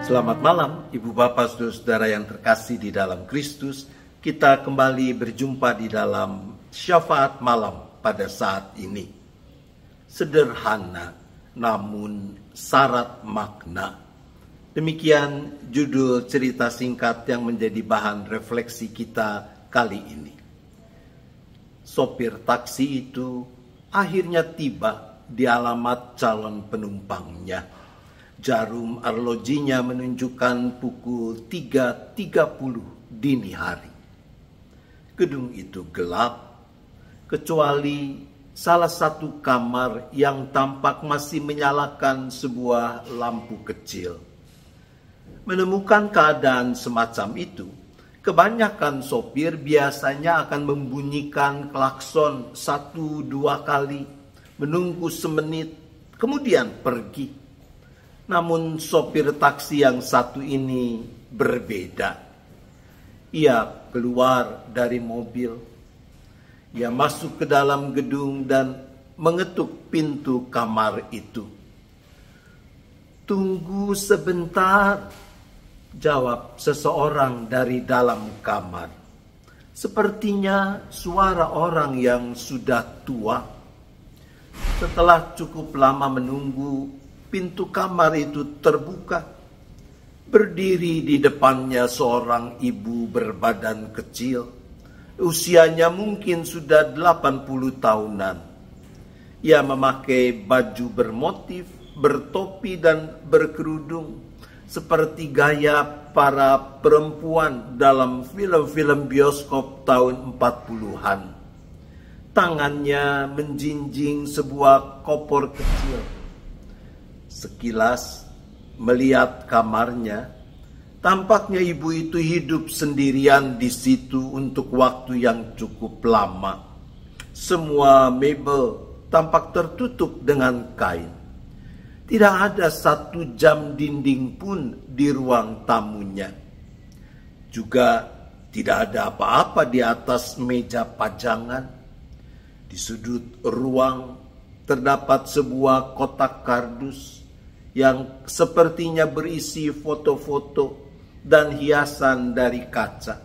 Selamat malam, Ibu Bapak, Saudara-saudara yang terkasih di dalam Kristus. Kita kembali berjumpa di dalam syafaat malam pada saat ini. Sederhana, namun syarat makna. Demikian judul cerita singkat yang menjadi bahan refleksi kita kali ini. Sopir taksi itu akhirnya tiba di alamat calon penumpangnya. Jarum arlojinya menunjukkan pukul 3.30 dini hari. Gedung itu gelap, kecuali salah satu kamar yang tampak masih menyalakan sebuah lampu kecil. Menemukan keadaan semacam itu, kebanyakan sopir biasanya akan membunyikan klakson 1-2 kali, menunggu semenit, kemudian pergi. Namun sopir taksi yang satu ini berbeda. Ia keluar dari mobil. Ia masuk ke dalam gedung dan mengetuk pintu kamar itu. "Tunggu sebentar," jawab seseorang dari dalam kamar. Sepertinya suara orang yang sudah tua. Setelah cukup lama menunggu, pintu kamar itu terbuka. Berdiri di depannya seorang ibu berbadan kecil. Usianya mungkin sudah 80 tahunan. Ia memakai baju bermotif, bertopi dan berkerudung. Seperti gaya para perempuan dalam film-film bioskop tahun 40-an. Tangannya menjinjing sebuah kopor kecil. Sekilas melihat kamarnya, tampaknya ibu itu hidup sendirian di situ untuk waktu yang cukup lama. Semua mebel tampak tertutup dengan kain. Tidak ada satu jam dinding pun di ruang tamunya. Juga tidak ada apa-apa di atas meja pajangan. Di sudut ruang terdapat sebuah kotak kardus yang sepertinya berisi foto-foto dan hiasan dari kaca.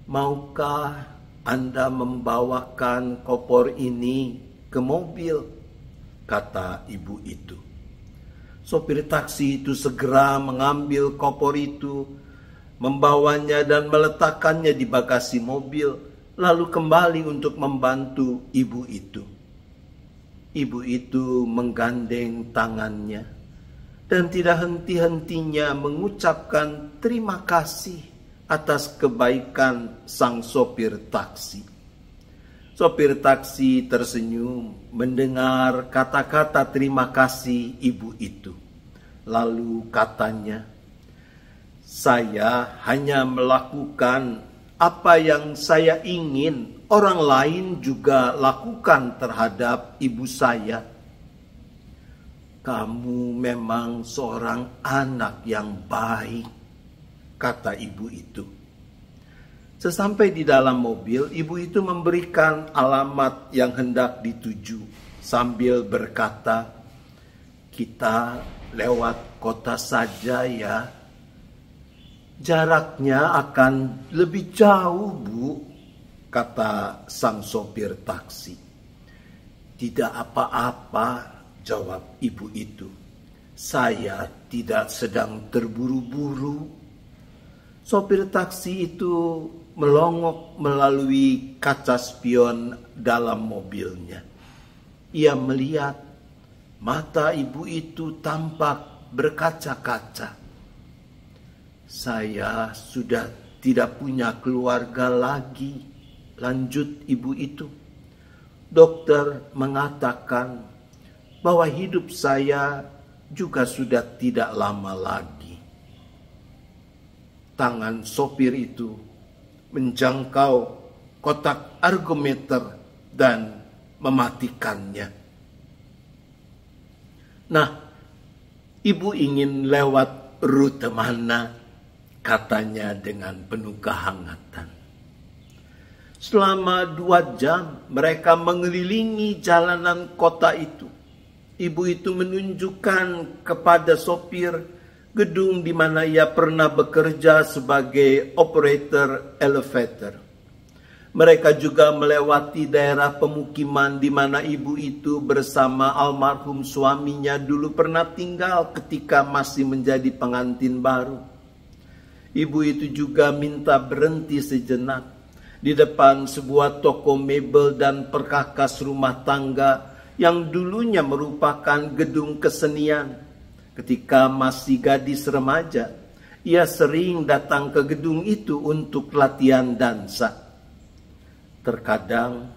"Maukah Anda membawakan kopor ini ke mobil?" kata ibu itu. Sopir taksi itu segera mengambil kopor itu, membawanya dan meletakkannya di bagasi mobil, lalu kembali untuk membantu ibu itu. Ibu itu menggandeng tangannya dan tidak henti-hentinya mengucapkan terima kasih atas kebaikan sang sopir taksi. Sopir taksi tersenyum mendengar kata-kata terima kasih ibu itu. Lalu katanya, "Saya hanya melakukan apa yang saya ingin orang lain juga lakukan terhadap ibu saya." "Kamu memang seorang anak yang baik," kata ibu itu. Sesampai di dalam mobil, ibu itu memberikan alamat yang hendak dituju sambil berkata, "Kita lewat kota saja ya. Jaraknya akan lebih jauh, Bu," kata sang sopir taksi. "Tidak apa-apa," jawab ibu itu. "Saya tidak sedang terburu-buru." Sopir taksi itu melongok melalui kaca spion dalam mobilnya. Ia melihat mata ibu itu tampak berkaca-kaca. "Saya sudah tidak punya keluarga lagi," lanjut ibu itu. "Dokter mengatakan bahwa hidup saya juga sudah tidak lama lagi." Tangan sopir itu menjangkau kotak argometer dan mematikannya. "Nah, ibu ingin lewat rute mana?" katanya dengan penuh kehangatan. Selama 2 jam mereka mengelilingi jalanan kota itu. Ibu itu menunjukkan kepada sopir gedung di mana ia pernah bekerja sebagai operator elevator. Mereka juga melewati daerah pemukiman di mana ibu itu bersama almarhum suaminya dulu pernah tinggal ketika masih menjadi pengantin baru. Ibu itu juga minta berhenti sejenak di depan sebuah toko mebel dan perkakas rumah tangga yang dulunya merupakan gedung kesenian. Ketika masih gadis remaja, ia sering datang ke gedung itu untuk latihan dansa. Terkadang,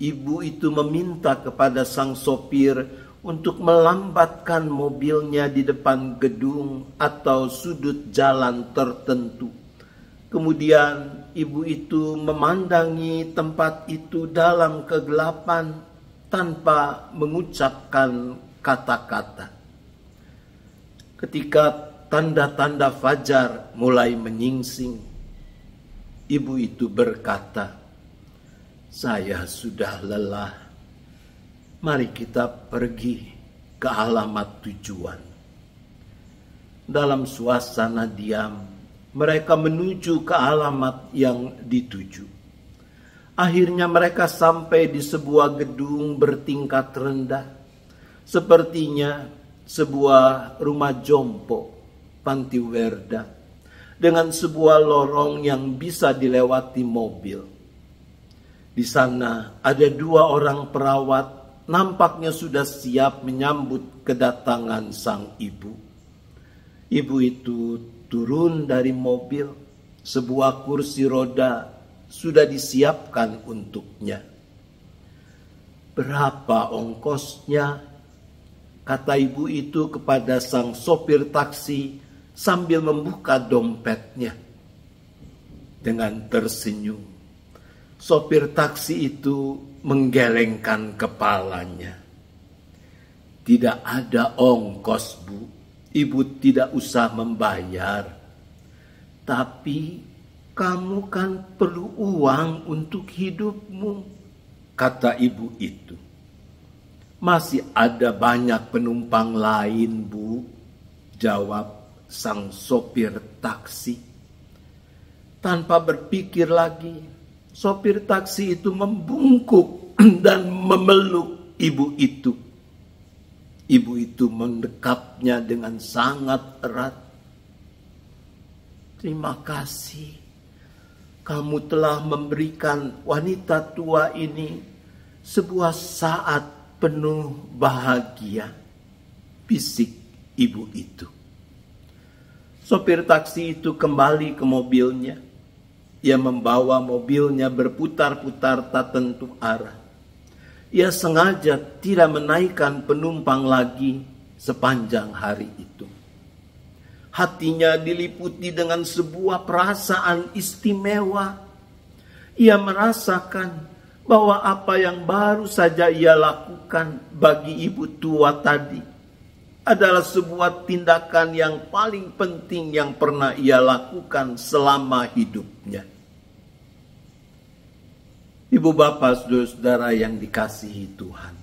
ibu itu meminta kepada sang sopir untuk melambatkan mobilnya di depan gedung atau sudut jalan tertentu. Kemudian, ibu itu memandangi tempat itu dalam kegelapan tanpa mengucapkan kata-kata. Ketika tanda-tanda fajar mulai menyingsing, ibu itu berkata, "Saya sudah lelah. Mari kita pergi ke alamat tujuan." Dalam suasana diam, mereka menuju ke alamat yang dituju. Akhirnya mereka sampai di sebuah gedung bertingkat rendah. Sepertinya sebuah rumah jompo, panti werda, dengan sebuah lorong yang bisa dilewati mobil. Di sana ada 2 orang perawat, nampaknya sudah siap menyambut kedatangan sang ibu. Ibu itu turun dari mobil, sebuah kursi roda sudah disiapkan untuknya. "Berapa ongkosnya?" kata ibu itu kepada sang sopir taksi sambil membuka dompetnya. Dengan tersenyum, sopir taksi itu menggelengkan kepalanya. "Tidak ada ongkos, Bu. Ibu tidak usah membayar. Tapi kamu kan perlu uang untuk hidupmu," kata ibu itu. "Masih ada banyak penumpang lain, Bu," jawab sang sopir taksi. Tanpa berpikir lagi, sopir taksi itu membungkuk dan memeluk ibu itu. Ibu itu mendekapnya dengan sangat erat. "Terima kasih. Kamu telah memberikan wanita tua ini sebuah saat penuh bahagia," bisik ibu itu. Sopir taksi itu kembali ke mobilnya. Ia membawa mobilnya berputar-putar tak tentu arah. Ia sengaja tidak menaikkan penumpang lagi sepanjang hari itu. Hatinya diliputi dengan sebuah perasaan istimewa. Ia merasakan bahwa apa yang baru saja ia lakukan bagi ibu tua tadi adalah sebuah tindakan yang paling penting yang pernah ia lakukan selama hidupnya. Ibu bapak saudara-saudara yang dikasihi Tuhan,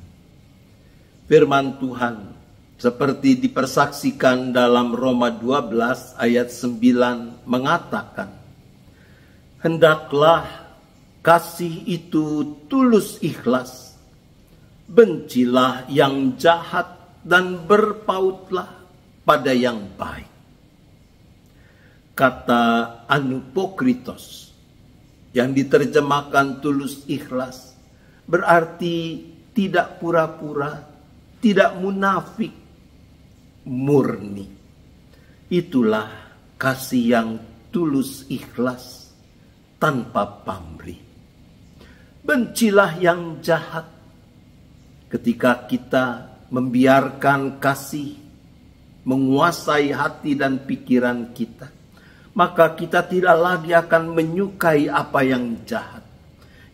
firman Tuhan seperti dipersaksikan dalam Roma 12 ayat 9 mengatakan, "Hendaklah kasih itu tulus ikhlas, bencilah yang jahat dan berpautlah pada yang baik." Kata anupokritos yang diterjemahkan tulus ikhlas berarti tidak pura-pura, tidak munafik, murni. Itulah kasih yang tulus ikhlas tanpa pamrih. Bencilah yang jahat. Ketika kita membiarkan kasih menguasai hati dan pikiran kita, maka kita tidak lagi akan menyukai apa yang jahat.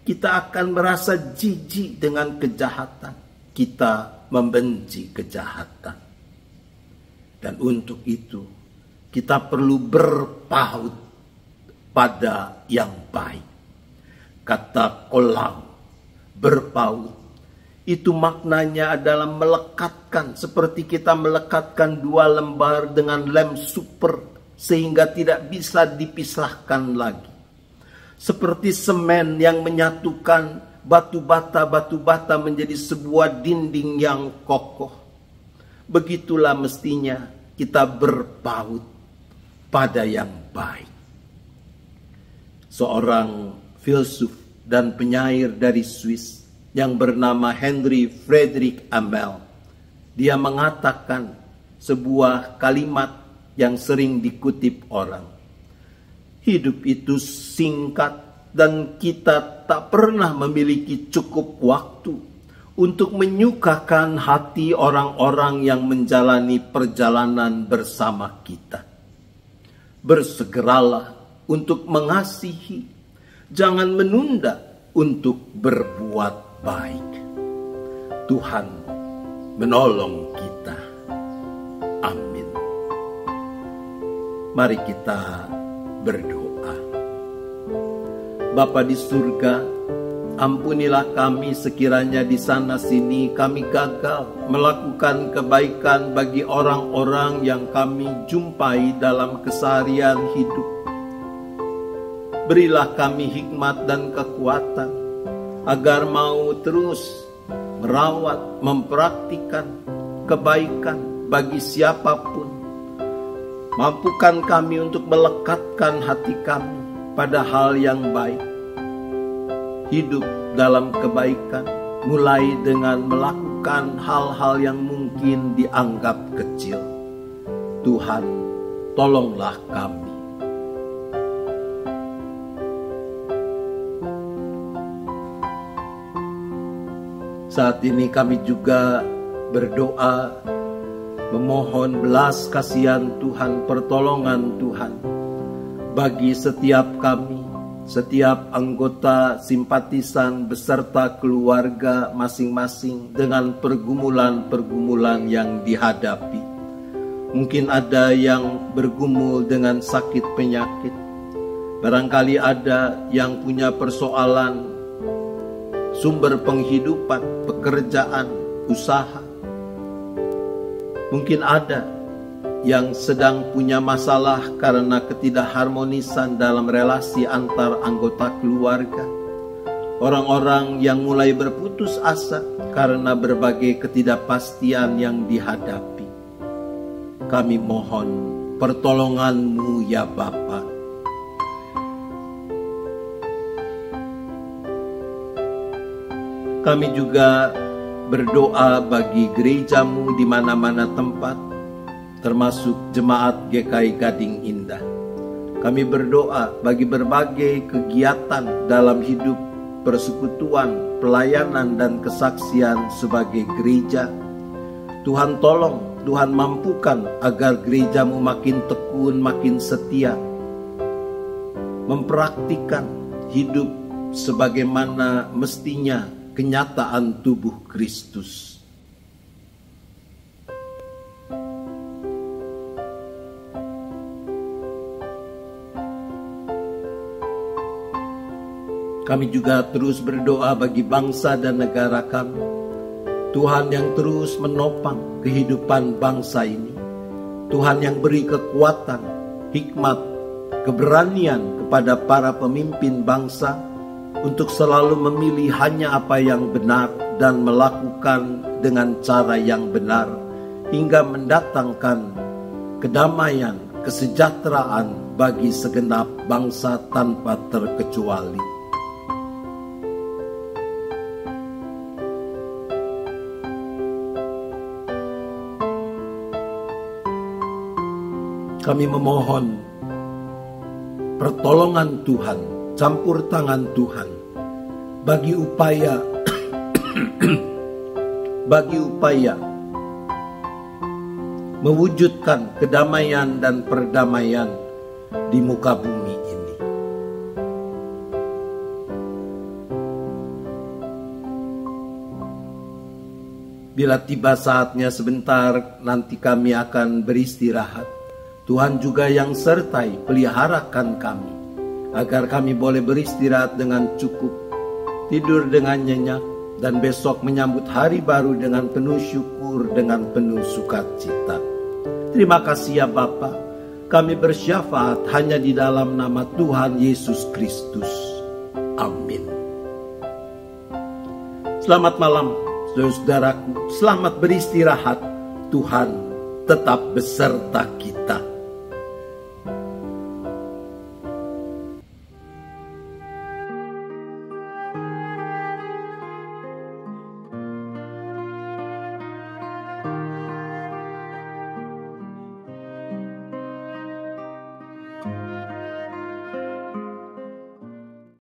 Kita akan merasa jijik dengan kejahatan. Kita membenci kejahatan. Dan untuk itu, kita perlu berpaut pada yang baik. Kata kolam, berpaut, Itu maknanya adalah melekatkan, seperti kita melekatkan 2 lembar dengan lem super sehingga tidak bisa dipisahkan lagi. Seperti semen yang menyatukan batu bata menjadi sebuah dinding yang kokoh. Begitulah mestinya kita berpaut pada yang baik. Seorang filsuf dan penyair dari Swiss yang bernama Henry Frederick Abel, dia mengatakan sebuah kalimat yang sering dikutip orang. Hidup itu singkat dan kita tak pernah memiliki cukup waktu untuk menyukakan hati orang-orang yang menjalani perjalanan bersama kita. Bersegeralah untuk mengasihi, jangan menunda untuk berbuat baik. Tuhan menolong kita. Amin. Mari kita berdoa. Bapa di surga, ampunilah kami sekiranya di sana sini kami gagal melakukan kebaikan bagi orang-orang yang kami jumpai dalam keseharian hidup. Berilah kami hikmat dan kekuatan agar mau terus merawat, mempraktikkan kebaikan bagi siapapun. Mampukan kami untuk melekatkan hati kami pada hal yang baik. Hidup dalam kebaikan, mulai dengan melakukan hal-hal yang mungkin dianggap kecil. Tuhan, tolonglah kami. Saat ini kami juga berdoa, memohon belas kasihan Tuhan, pertolongan Tuhan bagi setiap kami, setiap anggota simpatisan beserta keluarga masing-masing dengan pergumulan-pergumulan yang dihadapi. Mungkin ada yang bergumul dengan sakit penyakit, barangkali ada yang punya persoalan sumber penghidupan, pekerjaan, usaha. Mungkin ada yang sedang punya masalah karena ketidakharmonisan dalam relasi antar anggota keluarga. Orang-orang yang mulai berputus asa karena berbagai ketidakpastian yang dihadapi. Kami mohon pertolongan-Mu ya Bapa. Kami juga berdoa bagi gereja-Mu di mana-mana tempat, termasuk jemaat GKI Gading Indah. Kami berdoa bagi berbagai kegiatan dalam hidup persekutuan, pelayanan, dan kesaksian sebagai gereja. Tuhan tolong, Tuhan mampukan agar gereja-Mu makin tekun, makin setia, mempraktikkan hidup sebagaimana mestinya kenyataan tubuh Kristus. Kami juga terus berdoa bagi bangsa dan negara kami. Tuhan yang terus menopang kehidupan bangsa ini. Tuhan yang beri kekuatan, hikmat, keberanian kepada para pemimpin bangsa untuk selalu memilih hanya apa yang benar dan melakukan dengan cara yang benar, hingga mendatangkan kedamaian, kesejahteraan bagi segenap bangsa tanpa terkecuali. Kami memohon pertolongan Tuhan, campur tangan Tuhan bagi upaya mewujudkan kedamaian dan perdamaian di muka bumi ini. Bila tiba saatnya sebentar nanti kami akan beristirahat, Tuhan juga yang sertai peliharakan kami, agar kami boleh beristirahat dengan cukup, tidur dengan nyenyak, dan besok menyambut hari baru dengan penuh syukur, dengan penuh sukacita. Terima kasih ya Bapa, kami bersyafaat hanya di dalam nama Tuhan Yesus Kristus. Amin. Selamat malam saudaraku, selamat beristirahat. Tuhan tetap beserta kita.